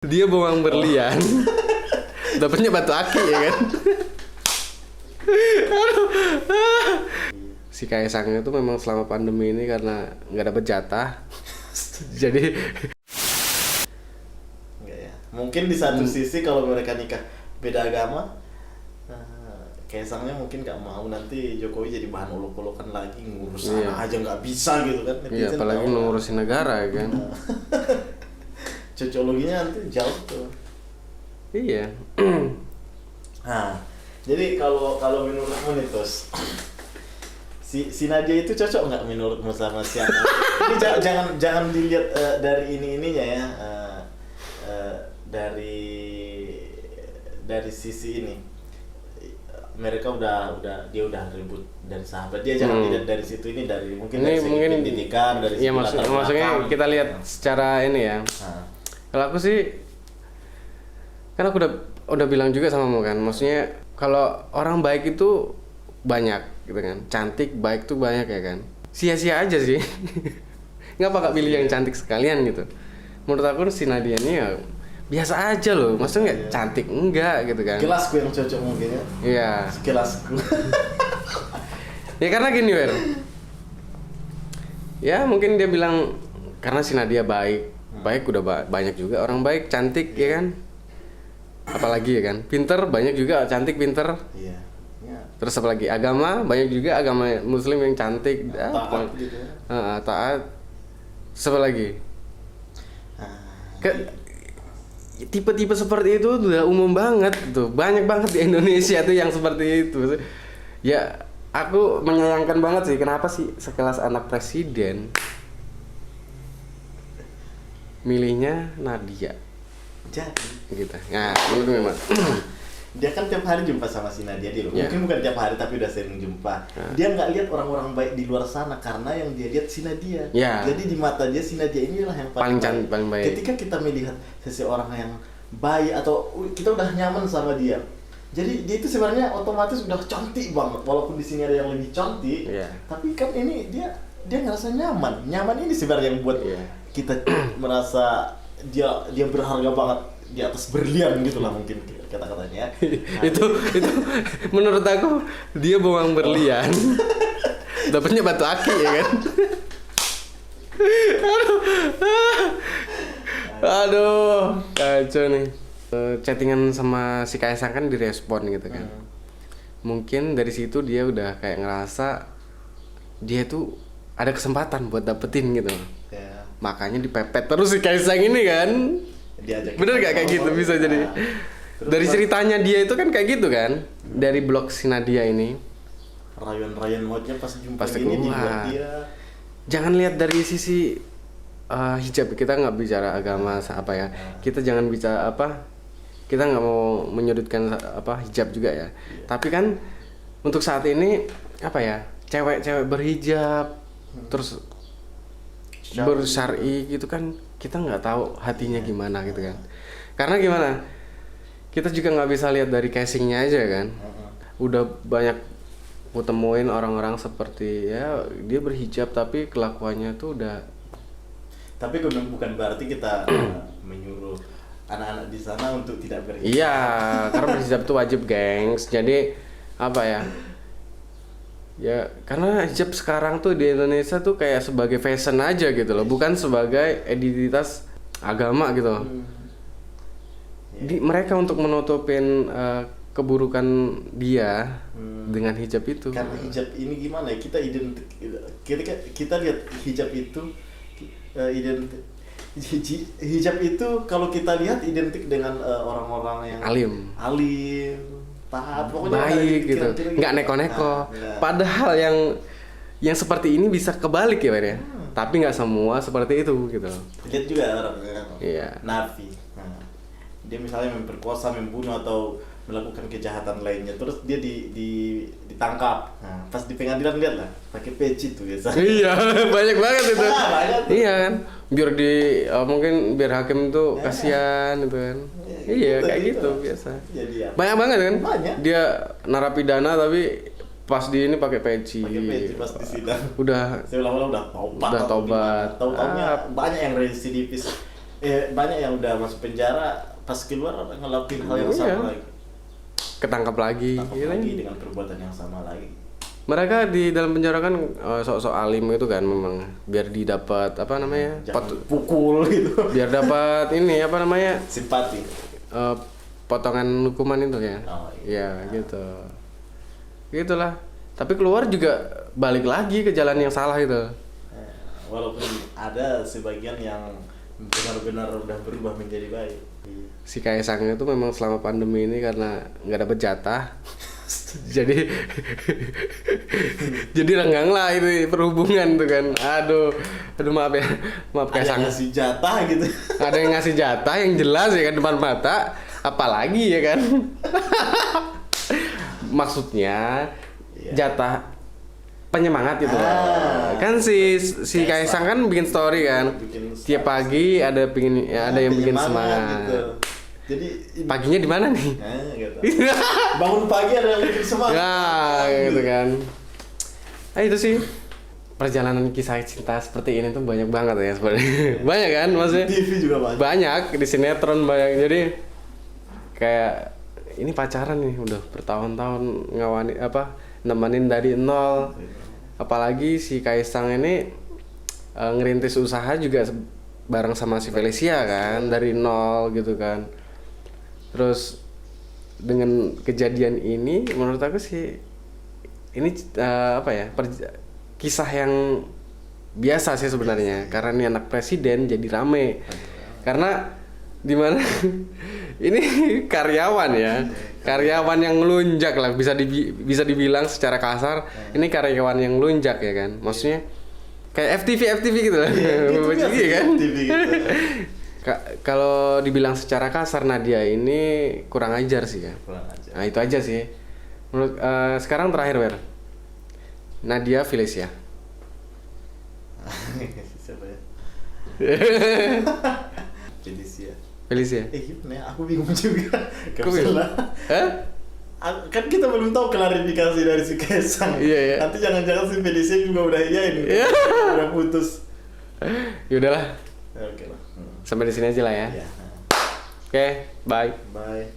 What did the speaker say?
Dia bawang berlian, dapatnya batu aki ya kan. Si Kaisang itu memang selama pandemi ini karena nggak dapet jatah, jadi enggak ya. Mungkin di satu sisi kalau mereka nikah beda agama, Kaisangnya mungkin nggak mau nanti Jokowi jadi bahan olok-olokan lagi, ngurus sana aja nggak bisa gitu kan. iya, apalagi ngurusin negara ya kan. Cocologinya nanti jauh tuh. Iya. Nah, jadi kalau menurutmu nih Tos, si Nadia itu cocok nggak menurutmu sama siapa? Ini jangan dilihat dari ininya ya, dari sisi ini. Mereka dia udah ribut dari sahabat, dia jangan lihat dari situ, ini dari mungkin dari segi pendidikan, dari iya, segi maksudnya kita lihat secara ini ya. Kalau aku sih, kan aku udah bilang juga sama kamu kan, maksudnya kalau orang baik itu banyak gitu kan, cantik baik tuh banyak ya kan, sia-sia aja sih. Ngapa gak pilih yang cantik sekalian gitu? Menurut aku si Nadia ini ya biasa aja loh, maksudnya nggak cantik enggak gitu kan? Kelasku yang cocok mungkin ya. Iya. Kelasku. Ya karena gini Wer, ya mungkin dia bilang karena si Nadia baik udah banyak juga orang baik cantik ya kan, apalagi ya kan pinter banyak juga cantik pinter. Iya. Terus apalagi agama banyak juga agama Muslim yang cantik, Taat gitu ya. taat. Terus apalagi tipe-tipe seperti itu udah umum banget tuh, banyak banget di Indonesia tuh yang seperti itu ya. Aku menyayangkan banget sih kenapa sih sekelas anak presiden milihnya Nadia Jadi gitu. Nah, menurut memang dia kan tiap hari jumpa sama si Nadia di rumah. Mungkin bukan tiap hari tapi udah sering jumpa. Dia nggak lihat orang-orang baik di luar sana karena yang dia lihat si Nadia. Jadi di mata dia si Nadia inilah yang paling baik. Ketika kita melihat seseorang yang baik atau kita udah nyaman sama dia, jadi dia itu sebenarnya otomatis udah cantik banget. Walaupun di sini ada yang lebih cantik, tapi kan ini dia ngerasa nyaman. Nyaman ini sebenarnya yang buat kita merasa dia berharga banget di atas berlian gitulah mungkin kata-katanya. itu menurut aku dia bawang berlian, dapatnya batu aki ya kan. Aduh, kacau nih. Chattingan sama si Kaisang kan direspon gitu kan. Mungkin dari situ dia udah kayak ngerasa dia tuh ada kesempatan buat dapetin gitu. Makanya dipepet terus si Kaisang ini kan. Bener gak kayak gitu bisa jadi? Dari ceritanya dia itu kan kayak gitu kan. Dari blog si Nadia ini. Rayon modnya pas jumpa gini dibuat dia. Jangan lihat dari sisi hijab, kita nggak bicara agama apa ya. Kita jangan bicara apa. Kita nggak mau menyudutkan apa hijab juga ya. Tapi kan untuk saat ini apa ya, cewek-cewek berhijab terus bersyar'i gitu kan, kita nggak tahu hatinya gimana gitu kan. Karena gimana, kita juga nggak bisa lihat dari casingnya aja kan. Udah banyak aku temuin orang-orang seperti ya dia berhijab tapi kelakuannya tuh udah. Tapi bukan berarti kita menyuruh anak-anak di sana untuk tidak berhijab. Iya, karena berhijab tuh wajib, gengs. Jadi apa ya? Ya, karena hijab sekarang tuh di Indonesia tuh kayak sebagai fashion aja gitu loh, bukan sebagai identitas agama gitu. Mereka untuk menutupin keburukan dia dengan hijab itu. Karena hijab ini gimana ya? Kita lihat hijab itu hijab itu kalau kita lihat identik dengan orang-orang yang alim, taat, pokoknya baik gitu, nggak neko-neko. Padahal yang seperti ini bisa kebalik ya, ya. Tapi nggak semua seperti itu gitu. Lihat juga orang iya. Nafi, dia misalnya memperkosa, membunuh atau melakukan kejahatan lainnya, terus dia ditangkap. Pas di pengadilan lihat lah, pakai peci tuh biasa. Iya, banyak banget itu. Banyak tuh. Iya kan, mungkin biar hakim tuh kasihan gitu kan. Iya, kayak gitu biasa. Banyak banget kan. Banyak. Dia narapidana tapi pas di ini pakai peci. Pas di sidang. Udah Seolah-olah udah tobat. Tahu-taunya banyak yang residivis banyak yang udah masuk penjara pas keluar ngelakuin hal yang sama lagi. Ketangkap lagi. Tangkap lagi dengan perbuatan yang sama lagi. Mereka di dalam penjara kan sok-sok alim itu kan memang biar didapat apa namanya? Pukul gitu. Biar dapat ini apa namanya? Simpati. Potongan hukuman itu ya. Oh, iya. Ya gitu. Gitulah. Tapi keluar juga balik lagi ke jalan yang salah gitu. Walaupun ada sebagian yang benar-benar udah berubah menjadi baik. Si Kaisang itu memang selama pandemi ini karena nggak dapet jatah. jadi renggang lah itu perhubungan tuh kan. Aduh maaf ya, maaf Kaisang. Ada yang ngasih jatah gitu. Ada yang ngasih jatah yang jelas ya kan depan mata, apalagi ya kan. Maksudnya jatah penyemangat gitu. Kan si Kaisang kan bikin story kan. Tiap pagi ada yang bikin semangat. Gitu. Jadi paginya di mana nih? Gitu. Bangun pagi ada yang bikin semangat. Ya, gitu kan. Itu sih perjalanan kisah cinta seperti ini tuh banyak banget ya sebenarnya. Banyak kan maksudnya? TV juga banyak. Banyak di sinetron banyak. Jadi kayak ini pacaran nih udah bertahun-tahun nemenin dari nol. Apalagi si Kaisang ini ngerintis usaha juga bareng sama si Felicia kan dari nol gitu kan. Terus dengan kejadian ini menurut aku sih ini kisah yang biasa sih sebenarnya karena ini anak presiden jadi rame karena dimana ini karyawan yang ngelunjak lah bisa dibilang secara kasar ini karyawan yang ngelunjak ya kan maksudnya kayak FTV gitu lah gitu kan FTV gitu. Kalau dibilang secara kasar Nadia ini kurang ajar sih ya. Nah itu aja sih. Menurut sekarang terakhir Wer. Nadia Felicia. Siapa ya? Felicia. Gimana ya? Aku bingung juga. Kok bingung? Kan kita belum tahu klarifikasi dari si Kaisang. Iya. Nanti jangan-jangan si Felicia juga udah iyain. Udah putus. Ya udahlah. Oke lah. Sampai di sini aja lah ya. Iya. Oke, bye. Bye.